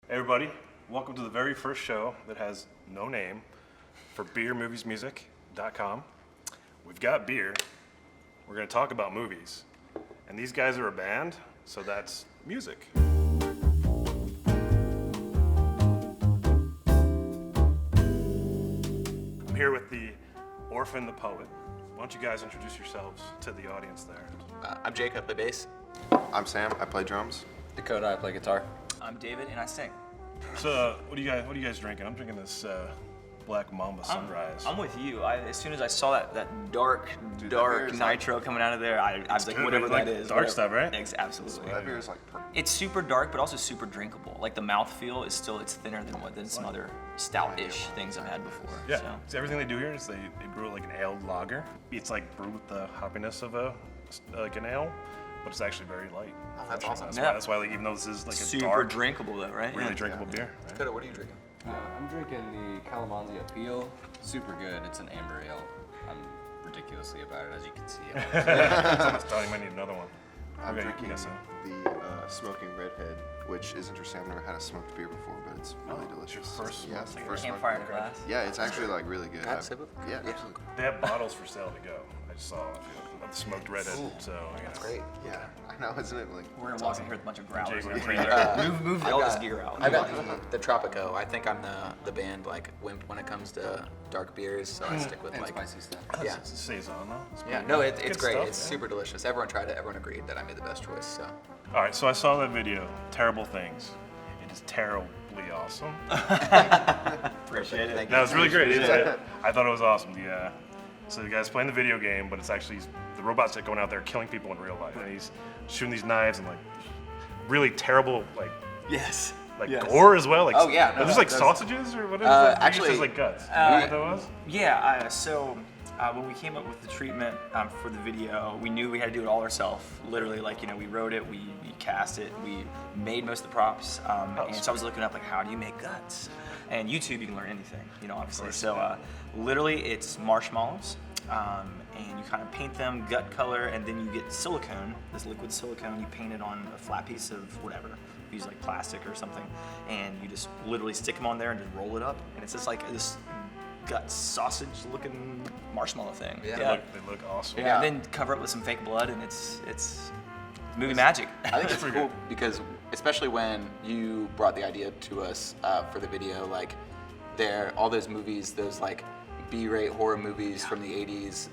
Hey everybody, welcome to the very first show that has no name for Beer.Movies.Music.com. We've got beer, we're going to talk about movies, and these guys are a band, so that's music. I'm here with the Orphan the Poet. Why don't you guys introduce yourselves to the audience there? I'm Jake, I play bass. I'm Sam, I play drums. Dakota, I play guitar. I'm David, and I sing. So, what are you guys drinking? I'm drinking this Black Mamba Sunrise. I'm with you. As soon as I saw that dark nitro coming out of there, I was like, good, whatever like that is. dark whatever. stuff, right? Absolutely. That beer is like perfect. It's super dark, but also super drinkable. Like the mouthfeel is still, it's thinner than some other stout-ish things I've had before. Yeah, So. so everything they do here is they brew it like an ale lager. It's like brewed with the hoppiness of like an ale, but it's actually very light. Oh, that's awesome. That's why like, even though this is like a Super dark, drinkable though, right? really Yeah. drinkable beer. Right? Dakota, what are you drinking? I'm drinking the Calamansi Appeal. Super good. It's an amber ale. I'm ridiculously about it, as you can see. It's almost done. You might need another one. I'm Okay, drinking yes, sir. the Smoking Redhead, which is interesting. I've never had a smoked beer before, but it's really delicious. first yeah, smoked it's the beer. first smoked Campfire in a beer. glass. Yeah, it's actually like really good. Can I have a sip of it? Yeah, absolutely. They have bottles for sale to go. I just saw of the smoked redhead. So That's great. Yeah, I know, isn't it? Like, We're gonna walk in here with a bunch of growlers. Jake, and what do you everything. Move all this gear out. I got the Tropico. I think I'm the band like wimp when it comes to dark beers, so I stick with And like. spicy stuff. Yeah. It's a saison though. It's Yeah, pretty no, good. it's Good great. stuff, It's yeah. super delicious. Everyone tried it. Everyone agreed that I made the best choice. So. All right, so I saw that video. Terrible things. It is terribly awesome. Appreciate it. Thank That was really great. Appreciate I thought it was awesome. So the guy's playing the video game, but it's actually the robots that going out there killing people in real life, and he's shooting these knives and like really terrible Yes. like gore as well. Like, Oh, yeah, no, are these like those- sausages or what is that? actually, It's like guts. Is that what that was? Yeah, so when we came up with the treatment for the video, we knew we had to do it all ourselves. Literally, like, we wrote it, we cast it, we made most of the props. And so I was looking up, like, how do you make guts? And YouTube, you can learn anything, obviously. So literally, it's marshmallows. And you kind of paint them gut color, and then you get silicone, this liquid silicone. You paint it on a flat piece of whatever. Use like plastic or something, and you just literally stick them on there and just roll it up, and it's just like this gut sausage looking marshmallow thing. Yeah. They look awesome. Yeah, and then cover it with some fake blood, and it's movie magic. I think it's cool because, especially when you brought the idea to us for the video, like all those movies, those like B-rate horror movies from the 80s,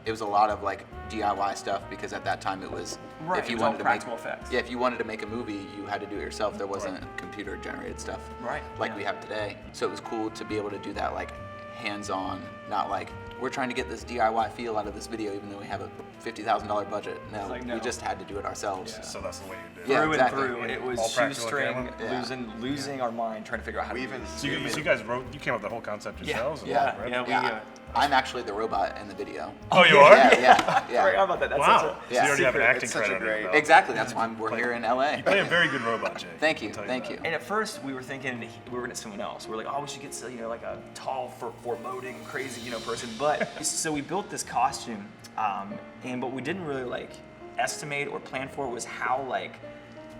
it was a lot of like DIY stuff because at that time it was Right, if you it was all wanted to practical make effects. Yeah, if you wanted to make a movie, you had to do it yourself. There wasn't computer generated stuff Right, like yeah. we have today. So it was cool to be able to do that like hands-on, not like we're trying to get this DIY feel out of this video even though we have a $50,000 budget. No, like, no. we just had to do it ourselves. So that's the way you do it. Yeah, Through exactly. and through, it was All practical shoestring, camera? Yeah. losing our mind trying to figure out how we to even do this. So you guys you came up with the whole concept yourselves? and Yeah. right? Yeah, Yeah, I'm actually the robot in the video. Oh, you are? Yeah. How about that? That's Wow. such So a you already have an secret. acting It's such a credit. under your great- belt. Exactly. That's why we're here in LA. You play a very good robot, Jake. Thank you. I'll tell Thank that. you. And at first, we were thinking we were gonna get someone else. We were like, oh, we should get like a tall, foreboding, crazy, person. But so we built this costume, and what we didn't really like estimate or plan for was how like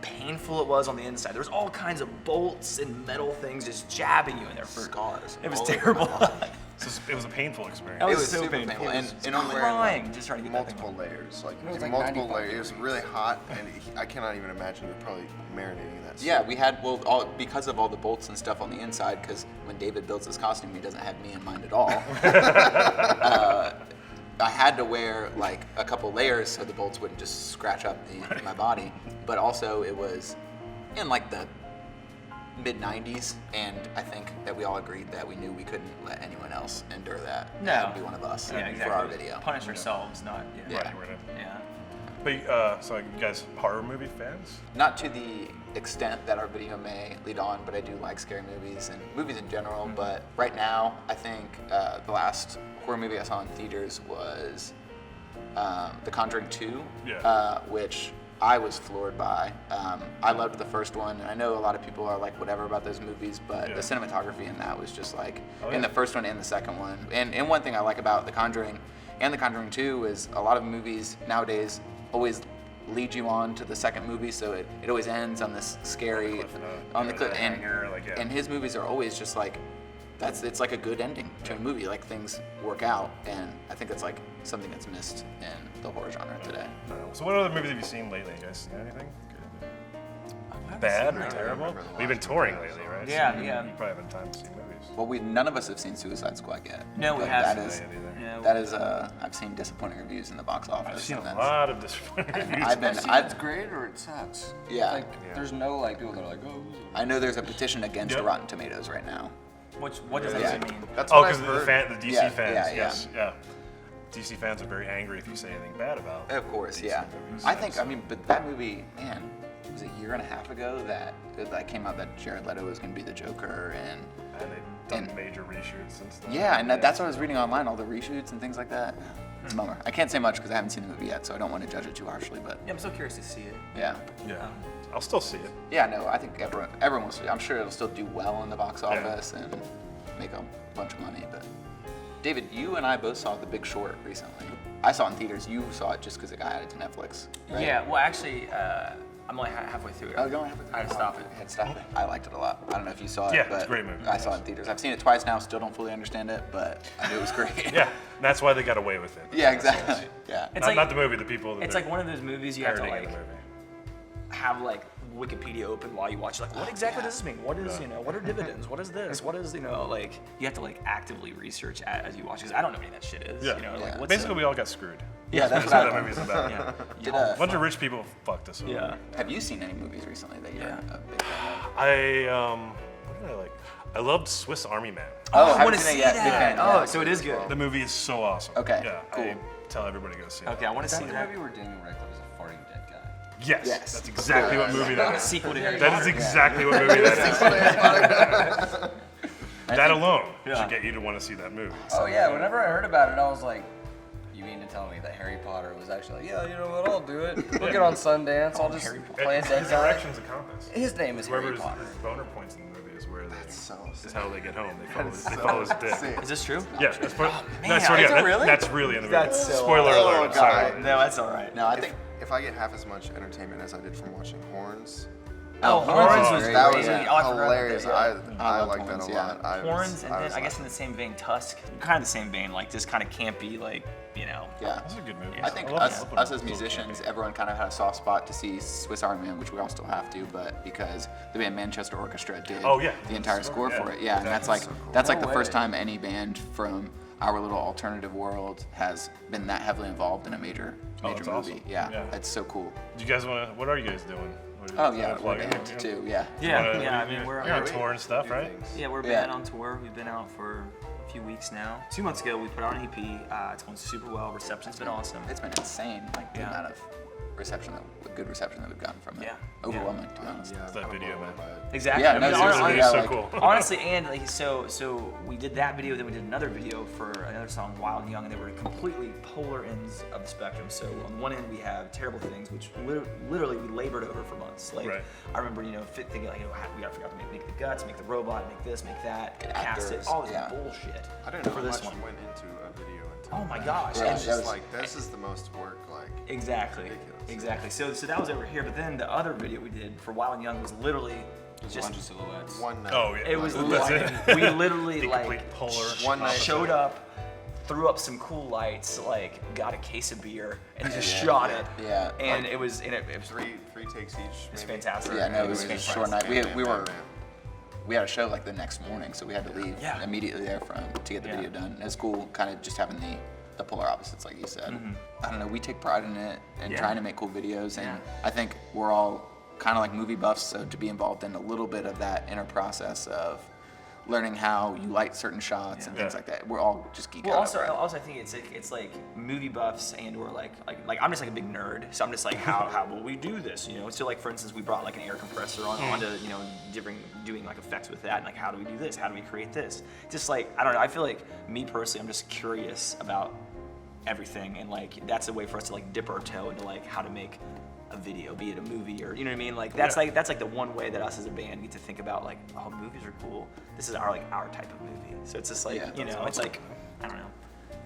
painful it was on the inside. There was all kinds of bolts and metal things just jabbing you in there for Scars. It was all over terrible. my body. So it was a painful experience. That It was was so super painful. painful. And I'm wearing Crying, just trying to get that thing multiple on. layers, like, It was like multiple 95 layers. It was degrees. really hot, and I cannot even imagine you're probably marinating that. Yeah, we had because of all the bolts and stuff on the inside. Because when David builds his costume, he doesn't have me in mind at all. I had to wear like a couple layers so the bolts wouldn't just scratch up my body. But also it was in like the mid 90s, and I think that we all agreed that we knew we couldn't let anyone else endure that. It had to be one of us Yeah, exactly. for our video. Punish ourselves, not Yeah. Right, we're gonna- Yeah. But so you guys horror movie fans? Not to the extent that our video may lead on, but I do like scary movies and movies in general. But right now, I think the last horror movie I saw in theaters was The Conjuring 2, Yeah. which I was floored by. I loved the first one, and I know a lot of people are like whatever about those movies, but Yeah. the cinematography in that was just like, Oh, in yeah. the first one and the second one. And one thing I like about The Conjuring and The Conjuring 2 is a lot of movies nowadays always lead you on to the second movie, so it always ends on this scary, on the cliff. And his movies are always just like, it's like a good ending to a movie. Like things work out, and I think that's like something that's missed in the horror genre today. So what other movies have you seen lately? You guys seen anything? Bad or terrible? We've been touring lately, right? Yeah, So you yeah. probably haven't time to see movies. Well, none of us have seen Suicide Squad yet. No, we But haven't. That is, I've seen disappointing reviews in the box office. I've seen and a that's- lot of disappointing reviews. It's great or it sucks. Yeah. Like, there's no like people that are like, oh. I know there's a petition against Yep. Rotten Tomatoes right now. What does Yeah. that mean? That's Oh, what because I've heard. the DC Yeah, fans, yeah, yes, yeah. DC fans are very angry if you say anything bad about. Of course, DC yeah. movies, I think, so- I mean, but that movie, man, it was a year and a half ago that came out that Jared Leto was going to be the Joker, and And they've done major reshoots since then. yeah, and that's what I was reading online, all the reshoots and things like that. It's a bummer. I can't say much because I haven't seen the movie yet, so I don't want to judge it too harshly, but Yeah, I'm so curious to see it. yeah. Yeah. I'll still see it. Yeah, no, I think everyone will see it. I'm sure it'll still do well in the box office and make a bunch of money, but David, you and I both saw The Big Short recently. I saw it in theaters. You saw it just because it got added to Netflix, right? Yeah, well, actually, I'm only halfway through it. Oh, you only have I had to stop it. I had to stop it. I liked it a lot. I don't know if you saw it, Yeah, but it's a great movie. I saw it in theaters. I've seen it twice now. Still don't fully understand it, but I knew it was great. Yeah, that's why they got away with it. Yeah, exactly. Yeah. It's Not, like- not the movie, the people. That It's are like one of those movies you have to parodying like the movie. have like Wikipedia open while you watch. Like, what exactly does this mean? What is what are dividends? What is this? What is like you have to like actively research as you watch because I don't know any of that shit is. Yeah. Like what's Basically, we all got screwed. Yeah, that's That's what what I that movie's about. yeah. Did, A bunch of rich people fucked us up. Yeah. Have you seen any movies recently that you're Yeah. a big fan of? What did I like? I loved Swiss Army Man. Oh, I haven't want to seen see it yet. Big that. fan, Oh, yeah. so it is good. The movie is so awesome. Okay, Yeah. cool. I tell everybody to go see it. Okay, I want Is to that see the that. movie where Daniel Radcliffe is a farting dead guy? Yes. Yes. That's exactly what movie that is. Sequel to Harry That Potter. is exactly what movie that is. That alone Yeah. should get you to want to see that movie. Oh yeah, whenever I heard about it, I was like, you mean to tell me that Harry Potter was actually like, yeah, you know what, I'll do it. We'll get on Sundance, I'll just play a dead His guy. direction's a compass. His name is Wherever Harry his Potter. boner points in the movie is where they. So Is how they get home. They That follow is his dick. sick. Is this true? Yeah, that's part. man, no, I swear to is God, it really? That's really in the movie. That's so Spoiler awesome. alert. Oh, I'm sorry. God. No, that's all right. No, I think. If I get half as much entertainment as I did from watching Horns, Oh, Horns was great. that great. was Yeah. Oh, I forgot about hilarious. that, yeah. I love like that Horns, a yeah. lot. I Horns, and then was I guess in the same vein, Tusk, kind of the same vein, like just kind of campy, like Yeah. That's a good movie. I think love us it. as musicians, everyone kind of had a soft spot to see Swiss Army Man, which we all still have to, but because the band Manchester Orchestra did Oh, yeah. the entire score Yeah. for it, yeah, and that's like That's so cool. that's like No the first way. time any band from our little alternative world has been that heavily involved in a major Oh, that's movie. awesome. Yeah, Yeah. that's so cool. Do you guys want to? What are you guys doing? What are you- Oh yeah, wanna we're plug band in? too. Yeah. Yeah, I mean, we're You're on tour and stuff, right? we're Yeah. been on tour. We've been out for a few weeks now. 2 months ago, we put out an EP. It's going super well. Reception's been awesome. It's been insane, like the Yeah. amount of good reception that we've gotten from it. Yeah. Overwhelming, to be honest. Yeah, It's that I'm video, blown man. by it. Exactly. Yeah, I no, mean, seriously, honestly, yeah, so like- cool. honestly, and like so we did that video, then we did another video for another song, Wild and Young, and they were completely polar ends of the spectrum. So on one end we have Terrible Things, which literally we labored over for months. Like Right. I remember, thinking like, we gotta figure out to make the guts, make the robot, make this, make that, Get cast it, actors, all this yeah. bullshit I didn't know for how this much one. went into a video until Oh my that. gosh. Yeah, and It's that just was- like this is the most work. Like Exactly. Ridiculous. Exactly. So that was over here, but then the other video we did for Wild and Young was literally Just a just bunch of silhouettes. one night. Oh yeah. it was That's like it. we literally The like complete polar. One night. showed up, threw up some cool lights, like got a case of beer and just shot it. Yeah. And it was Three takes each. It's maybe. fantastic. Yeah, no, it was Maybe a it's short fast. night. Bam, We bam, were bam, we had a show like the next morning, so we had to leave Yeah. immediately there to get the Yeah. video done. It was cool, kind of just having the polar opposites, like you said. I don't know, we take pride in it and Yeah. trying to make cool videos, and Yeah. I think we're all kind of like movie buffs, so to be involved in a little bit of that inner process of learning how you light certain shots and things Yeah. like that, we're all just geek Well, out also, over it. also I think it's like movie buffs and or like I'm just like a big nerd, so I'm just like how will we do this? So like for instance, we brought like an air compressor onto doing like effects with that, and like how do we do this? How do we create this? Just like I don't know. I feel like me personally, I'm just curious about everything, and like that's a way for us to like dip our toe into like how to make a video, be it a movie or you know what I mean. Like that's Yeah. like the one way that us as a band get to think about like, oh, movies are cool. This is our type of movie. So it's just like Yeah, it's like I don't know,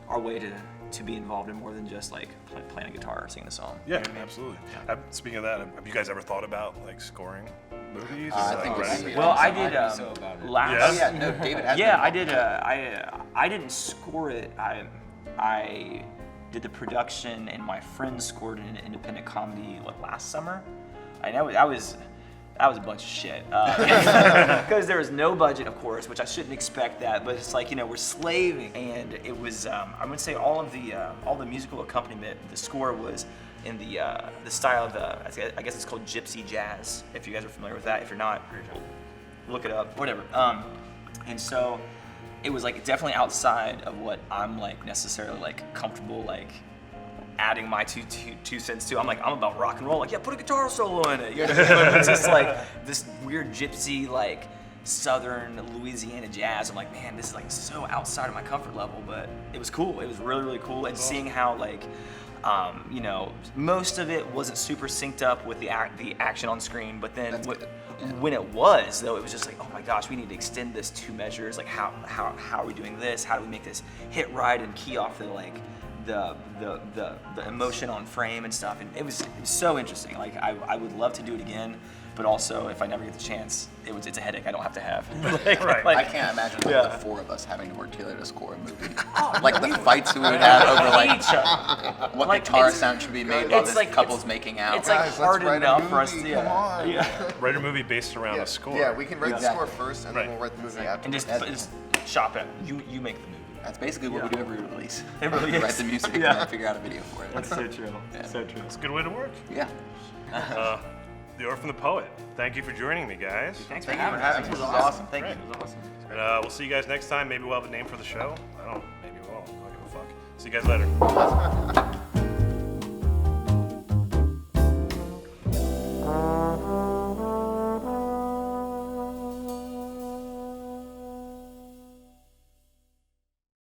our way to to be involved in more than just like playing a guitar or singing a song. Yeah, absolutely. Speaking of that, have you guys ever thought about like scoring movies? I think Right? it'd be Well, I awesome. did I'd be so about it. last. Yes? Oh yeah, no, David has. Yeah, been I did. involved. I didn't score it. I did the production, and my friend scored an independent comedy last summer. I know that was a bunch of shit because there was no budget, of course, which I shouldn't expect that. But it's like we're slaving, and it was. I would say all the musical accompaniment, the score was in the style of I guess it's called gypsy jazz. If you guys are familiar with that, if you're not, look it up. Whatever. And so it was like definitely outside of what I'm like necessarily like comfortable like adding my two cents to. I'm about rock and roll. Like, yeah, put a guitar solo in it. It's just like this weird gypsy like southern Louisiana jazz. I'm like, man, this is like so outside of my comfort level, but it was cool. It was really, really cool. And seeing how like most of it wasn't super synced up with the action on screen, but then when it was, though, it was just like, oh my gosh, we need to extend this 2 measures. Like, how are we doing this? How do we make this hit right and key off the emotion on frame and stuff? And it was so interesting. Like, I would love to do it again, but also if I never get the chance, it's a headache I don't have to have. I can't imagine the 4 of us having to work together to score a movie. Like the fights we would have over like what Like, guitar it's- sound should be made while it's this like- couple's making out. It's like Guys, let's hard write a enough for us to movie, come on. Write a movie based around a score. Yeah, we can write the Exactly. score first, and Right. then we'll write the movie and afterwards. just shop it. You make the movie. That's basically what we do every release. It really is. Write the music Yeah. and then figure out a video for it. That's so true. So true. It's a good way to work. Yeah. The Orphan the Poet. Thank you for joining me, guys. Thanks for Thank you for having having us. us. This was Awesome. awesome. Thank you. Great. It was awesome. And we'll see you guys next time. Maybe we'll have a name for the show. I don't know. Maybe we won't. I don't give a fuck. See you guys later.